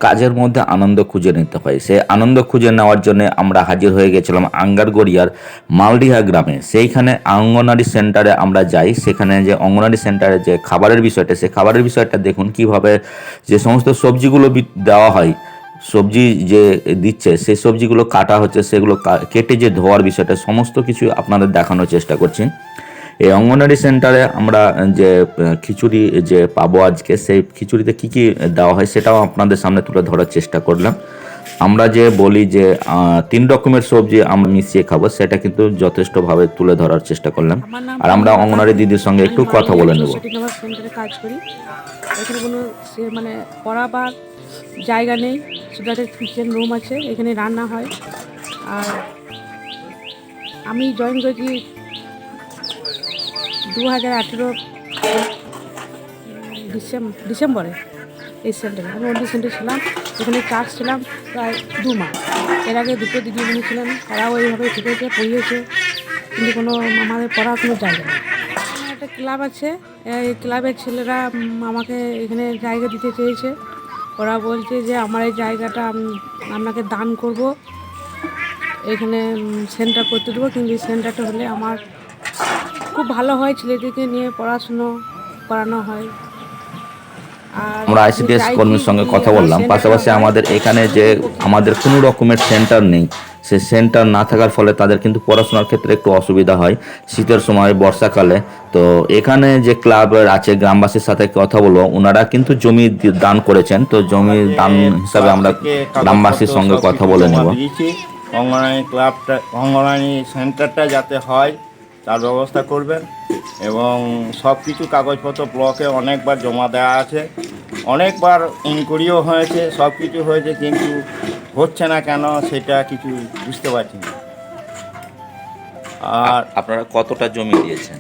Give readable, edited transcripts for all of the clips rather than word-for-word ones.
কাজের মধ্যে আনন্দ খুঁজে নিতে হয়। সেই আনন্দ খুঁজে নেওয়ার জন্য আমরা হাজির হয়ে গেছিলাম আঙ্গারগড়িয়ার মালডিহা গ্রামে। সেইখানে অঙ্গনারী সেন্টারে আমরা যাই। সেখানে যে অঙ্গনারী সেন্টারে যে খাবারের বিষয়টা, সেই খাবারের বিষয়টা দেখুন কিভাবে যে সমস্ত সবজিগুলো দেওয়া হয়, সবজি যে দিচ্ছে সেই সবজিগুলো কাটা হচ্ছে, সেগুলো কেটে যে ধোয়ার বিষয়টা, সমস্ত কিছু আপনাদের দেখানোর চেষ্টা করছি। এই অঙ্গনারী সেন্টারে আমরা যে খিচুড়ি যে পাবো আজকে, সেই খিচুড়িতে কি কি দেওয়া হয় সেটাও আপনাদের সামনে তুলে ধরার চেষ্টা করলাম। আমরা যে বলি যে 3 রকমের সবজি আমরা মিশিয়ে খাবো, সেটা কিন্তু যথেষ্টভাবে তুলে ধরার চেষ্টা করলাম। আমার নাম আর আমরা অনিমা অঙ্গনারী বাগদি। দিদির সঙ্গে আমি একটু কথা মালদিয়া বলে নেব। সোসাইটি সেন্টারে কাজ করি। এখানে কোনো মানে পড়াবার জায়গা নেই, শুধু একটা কিচেন রুম আছে, এখানে রান্না হয়। আর আমি জয়েন করেছি 2018 ডিসেম্বরে এই সেন্টারে। আমি অন্য সেন্টারে ছিলাম, এখানে চার্জ ছিলাম প্রায় 2 মাস। এর আগে দুটো দিদিমণি ছিলেন, তারাও এইভাবে থেকেছে, পড়িয়েছে, কিন্তু কোনো আমাদের পড়ার কোনো জায়গা নেই। এখানে একটা ক্লাব আছে, এই ক্লাবের ছেলেরা আমাকে এখানে জায়গা দিতে চেয়েছে। ওরা বলছে যে আমার এই জায়গাটা আপনাকে দান করব, এখানে সেন্টার করতে দেবো, কিন্তু এই সেন্টারটা হলে আমার খুব ভালো হয়, ছেলেদেরকে নিয়ে পড়াশুনো করানো হয়। আর আমরা আমি আইসিডিএস চাইছি কর্মীর সঙ্গে যদি কথা আমার বললাম। সেন্টারটা পাশাপাশি হয়, আমাদের এখানে খুব যে উপকৃত আমাদের হব। কোনো রকমের সেন্টার নেই, সে সেন্টার না থাকার ফলে তাদের কিন্তু পড়াশোনার ক্ষেত্রে একটু অসুবিধা হয় শীতের সময়, বর্ষাকালে। তো এখানে যে ক্লাবের আছে, গ্রামবাসীর সাথে কথা বলবো, ওনারা কিন্তু জমি দান করেছেন। তো জমি দান হিসাবে আমরা গ্রামবাসীর সঙ্গে সব কথা কিছু বলে জমা নেব। দিয়েছি। অঙ্গনারী ক্লাবটা, অঙ্গনারী সেন্টারটা যাতে হয় তার ব্যবস্থা করবেন। এবং সব কিছু কাগজপত্র ব্লকে অনেকবার জমা দেওয়া আছে, অনেকবার ইনকোয়ারিও হয়েছে, সব কিছু হয়েছে, কিন্তু হচ্ছে না কেন সেটা কিছু বুঝতে পারছি না। আর আপনারা কতটা জমি দিয়েছেন?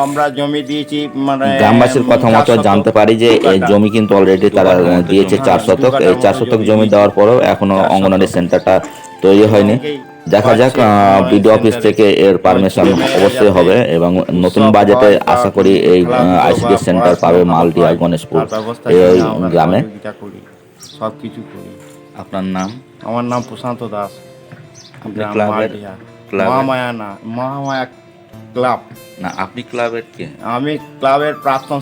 আমরা জমি দিয়েছি মানে গ্রামবাসীর কথা 4 মতো শতক, জানতে পারি যে 2 এই কাঠা, জমি কিন্তু অলরেডি 2 তারা কাঠার মতো দিয়েছে জমি, 4 হ্যাঁ 2 শতক। এই কাঠার 4 মতো শতক জমি জমি দিয়েছি। দেওয়ার পরেও এখনো 4 অঙ্গনওয়াড়ি শতক সেন্টারটা তৈরি এবং হয়নি। এই দেখা যাক, পাচ্ছে অঙ্গনওয়াড়ি বিডিও অফিস সেন্টারে থেকে এর এবং পারমিশন ছেলেমেয়েরা অবশ্যই যাতে হবে এবং নতুন উৎসব বাজেটে হয় বা আশা করি এই খেলাধুলো বা আইসিডিএস সেন্টার পড়াশুনো পাবে ভালো মালদিয়া হয়, গণেশপুর তার ব্যবস্থার এই জন্য আমরা গ্রামে। সহযোগিতা করি, সব কিছু করি। আপনার নাম? আমার নাম প্রশান্ত দাস, আপনি গ্রাম ক্লাবের মালডিহা। ক্লাবের মহামায়া না, মহামায়া ক্লাব। না, আপনি ক্লাবের কে? আমি ক্লাবের প্রাক্তন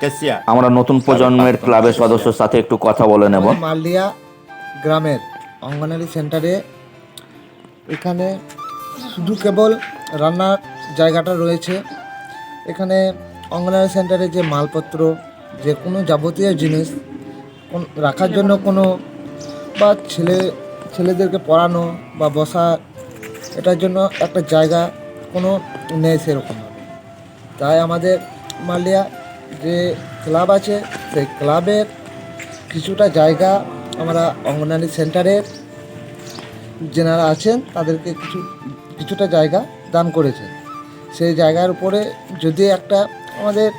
ক্যাশিয়ার। আমরা নতুন ক্লাবের প্রজন্মের প্রাক্তন ক্লাবের ক্যাশিয়ার। সদস্যের সাথে একটু কথা বলে নেব। আমাদের মালদিয়া গ্রামের অঙ্গনারী সেন্টারে এখানে শুধু কেবল রান্নার জায়গাটা রয়েছে। এখানে অঙ্গনারী সেন্টারে যে মালপত্র, যে কোনো যাবতীয় জিনিস রাখার জন্য কোনো বা ছেলেদেরকে পড়ানো বা বসা, এটার জন্য একটা জায়গা কোনো নেই সেরকমভাবে। তাই আমাদের মালদিয়া যে ক্লাব আছে, সেই ক্লাবের কিছুটা জায়গা আমরা অঙ্গনারী সেন্টারের যেনারা আছেন তাদেরকে কিছুটা জায়গা দান করেছেন। সেই জায়গার উপরে যদি একটা আমাদের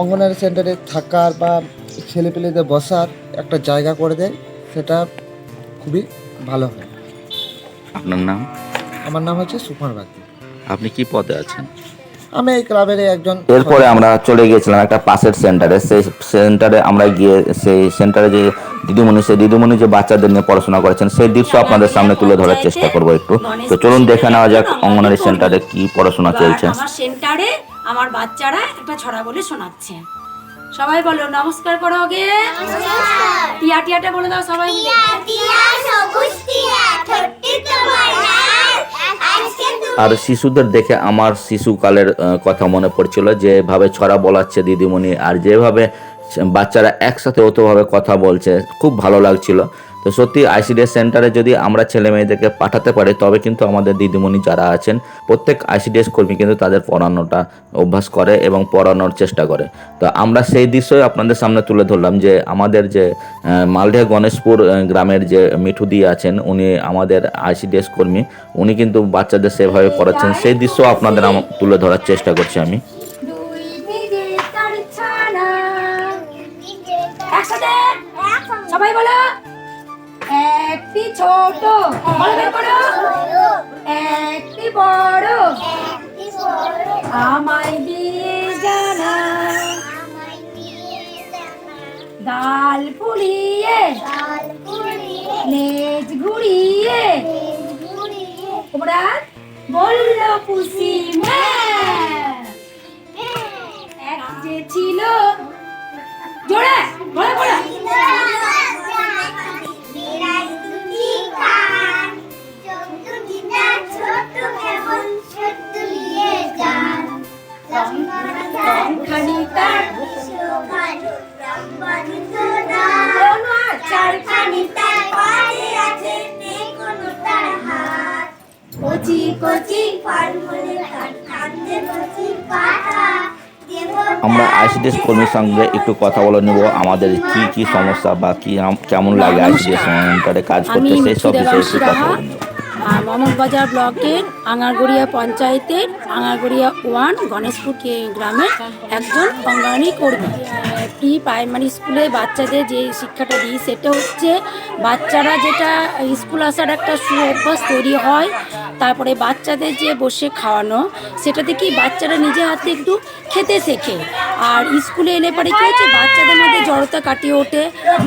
অঙ্গনারী সেন্টারে থাকার বা ছেলেপেলেদের বসার একটা জায়গা করে দেয়, সেটা খুবই ভালো হয়। আপনার নাম? আমার নাম হচ্ছে সুকুমার বাগদি। আপনি কি পদে আছেন? আমি এই ক্লাবের একজন এরপরে সদস্য। আমরা চলে গিয়েছিলাম একটা পাশের সেন্টারে। সেই সেন্টারে আমরা গিয়ে সেই সেন্টারে যে দিদিমণি, সেই দিদিমণি যে বাচ্চাদের নিয়ে পড়াশোনা করেছেন, সেই দৃশ্য আপনাদের সামনে তুলে ধরার চেষ্টা করবো একটু। তো চলুন দেখে নেওয়া যাক অঙ্গনারী সেন্টারে কি পড়াশোনা চলছে। আমার সেন্টারে আমার বাচ্চারা একটা ছড়া বলে শোনাচ্ছে। সবাই বলো নমস্কার করো, আগে টিয়া টিয়াটা বলে দাও সবাই মিলে। আর শিশুদের দেখে আমার শিশুকালের কথা মনে পড়ছিল, যেভাবে ছড়া বলাচ্ছে দিদিমণি আর যেভাবে বাচ্চারা একসাথে ওতভাবে কথা বলছে, খুব ভালো লাগছিল। তো সত্যি আইসিডিএস সেন্টারে যদি আমরা ছেলে মেয়েদেরকে পাঠাতে পারি, তবে কিন্তু আমাদের দিদিমণি যারা আছেন, প্রত্যেক আইসিডিএস কর্মী কিন্তু তাদের পড়ানোটা অভ্যাস করে এবং পড়ানোর চেষ্টা করে। তো আমরা সেই দৃশ্যই আপনাদের সামনে তুলে ধরলাম যে আমাদের যে মালদিয়া গণেশপুর গ্রামের যে মিঠু দি আছেন, উনি আমাদের আইসিডিএস কর্মী, উনি কিন্তু বাচ্চাদের সেভাবে পড়াচ্ছেন। সেই দৃশ্য আপনাদের তুলে ধরার চেষ্টা করছি আমি। একসাথে সবাই বলো, একটি ছোট, বলো বের করো, একটি বড়, আমায় দিয়ে জানা, গাল ফুলিয়ে লেজ ঘুরিয়ে ওরা বলল পুষি এক যে ছিল জোরে বলে বলে কচি কচি আমরা আইসিডিএস কর্মীর সঙ্গে একটু কথা বলে নেব, আমাদের কি কি সমস্যা বা কি কেমন লাগে আইসিডিএস সেন্টারে কাজ করতে, সেই সব বিষয়ে একটু কথা বলে নেব। মোহাম্মদবাজার ব্লকের আঙারগড়িয়া পঞ্চায়েতের আঙারগড়িয়া 1 গণেশপুর গ্রামের একজন অঙ্গনওয়াড়ি কর্মী। প্রি প্রাইমারি স্কুলে বাচ্চাদের যে শিক্ষাটা দিই সেটা হচ্ছে বাচ্চারা যেটা স্কুল আসার একটা অভ্যাস তৈরি হয়, তারপরে বাচ্চাদের যে বসে খাওয়ানো সেটা থেকেই বাচ্চারা নিজে হাতে একটু খেতে শেখে। আর স্কুলে এলে পরে কী হচ্ছে বাচ্চাদের মধ্যে জড়তা কাটিয়ে ওঠে,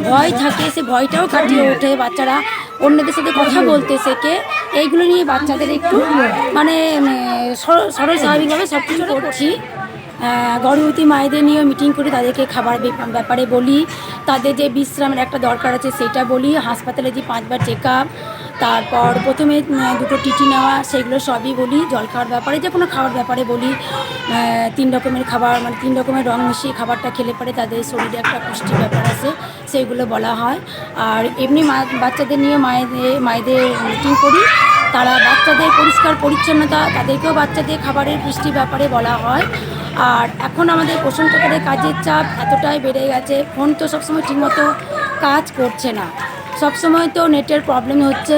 ভয় থাকে, সে ভয়টাও কাটিয়ে ওঠে, বাচ্চারা অন্যদের সাথে কথা বলতে শেখে। এইগুলো নিয়ে বাচ্চাদের একটু মানে সরল স্বাভাবিকভাবে সব কিছু করছি। গর্ভবতী মায়েদের নিয়ে মিটিং করে তাদেরকে খাবার ব্যাপারে বলি, তাদের যে বিশ্রামের একটা দরকার আছে সেটা বলি, হাসপাতালে যে 5 বার চেক আপ, তারপর প্রথমে 2টো টিটি নেওয়া, সেগুলো সবই বলি। জল খাওয়ার ব্যাপারে যে কোনো খাওয়ার ব্যাপারে বলি। 3 রকমের খাবার মানে 3 রকমের রং মিশিয়ে খাবারটা খেলে পরে তাদের শরীরে একটা পুষ্টির ব্যাপার আছে, সেগুলো বলা হয়। আর এমনি বাচ্চাদের নিয়ে মায়েদের মিটিং করি, তারা বাচ্চাদের পরিষ্কার পরিচ্ছন্নতা, তাদেরকেও বাচ্চাদের খাবারের পুষ্টির ব্যাপারে বলা হয়। আর এখন আমাদের পোষণ টেকারের কাজের চাপ এতটাই বেড়ে গেছে, ফোন তো সবসময় ঠিকমতো কাজ করছে না, সবসময় তো নেটের প্রবলেম হচ্ছে।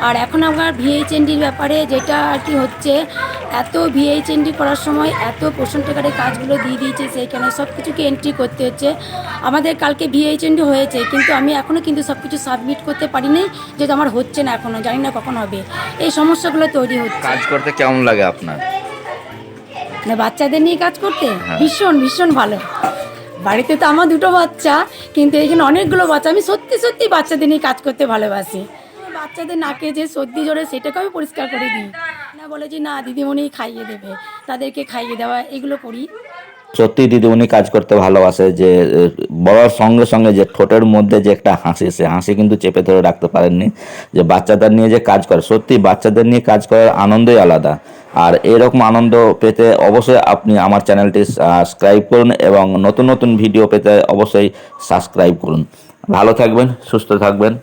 আর এখন আমার ভিএইচএনডির ব্যাপারে যেটা আর কি হচ্ছে, এত ভিএইচএনডি করার সময় এত পোষণ টেকারের কাজগুলো দিয়ে দিয়েছে, সেইখানে সব কিছুকে এন্ট্রি করতে হচ্ছে। আমাদের কালকে ভিএইচএনডি হয়েছে, কিন্তু আমি এখনও কিন্তু সব কিছু সাবমিট করতে পারিনি, যেহেতু আমার হচ্ছে না, এখনও জানি না কখন হবে। এই সমস্যাগুলো তৈরি হচ্ছে। কাজ করতে কেমন লাগে আপনার? মানে বাচ্চাদের নিয়ে কাজ করতে ভীষণ ভীষণ ভালো। বাড়িতে তো আমার 2টো বাচ্চা, কিন্তু এখানে অনেকগুলো বাচ্চা, আমি সত্যি সত্যি বাচ্চাদের নিয়ে কাজ করতে ভালোবাসি। বাচ্চাদের নাকে যে সর্দি জ্বরে সেটাকে আমি পরিষ্কার করে দিই না, বলে যে না দিদিমণি খাইয়ে দেবে, তাদেরকে খাইয়ে দেওয়া, এগুলো করি। সত্যি দিদিমণি কাজ করতে ভালোবাসে, যে বলার সঙ্গে সঙ্গে যে ঠোঁটের মধ্যে যে একটা হাসি, সে হাসি কিন্তু চেপে ধরে রাখতে পারেননি। যে বাচ্চাদের নিয়ে যে কাজ করে, সত্যি বাচ্চাদের নিয়ে কাজ করার আনন্দই আলাদা। আর এরকম আনন্দ পেতে অবশ্যই আপনি আমার চ্যানেলটি সাবস্ক্রাইব করুন এবং নতুন নতুন ভিডিও পেতে অবশ্যই সাবস্ক্রাইব করুন। ভালো থাকবেন, সুস্থ থাকবেন।